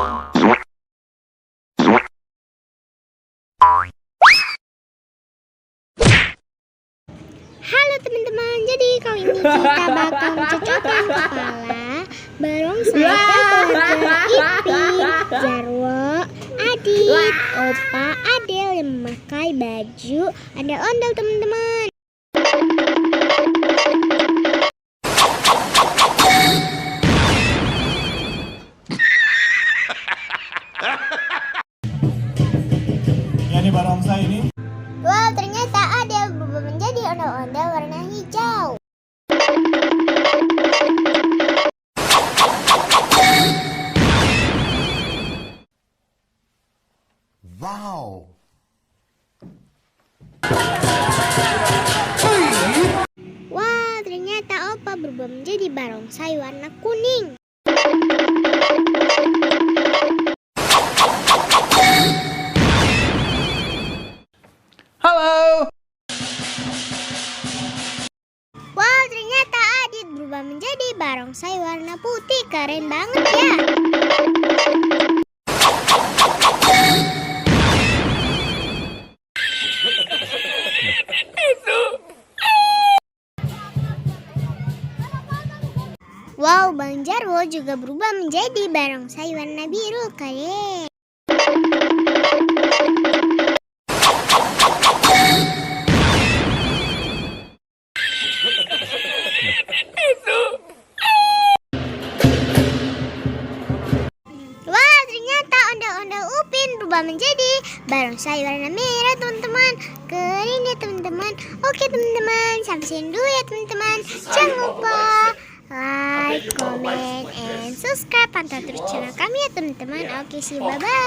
Halo teman-teman, jadi kali ini kita bakal mencocokkan kepala barongsai ke keluarga Ipin, Jarwo, Adit, Opa, Adel yang memakai baju ondel-ondel teman-teman. Ya nih barongsai ini. Wow, ternyata Adel berubah menjadi ondel-ondel warna hijau. Wow. Wah, ternyata Opa berubah menjadi barongsai warna kuning. Halo. Wah, ternyata Adit berubah menjadi barongsai warna putih. Keren banget ya. Wow, Bang Jarwo juga berubah menjadi barongsai warna biru. Keren. Wah, ternyata ondel-ondel Upin berubah menjadi barongsai warna merah, teman-teman. Keren ya, teman-teman. Oke, teman-teman, sampai sini dulu ya, teman-teman. Jangan lupa like, comment, and subscribe. Pantau terus channel kami ya, teman-teman. Oke, see you, bye-bye.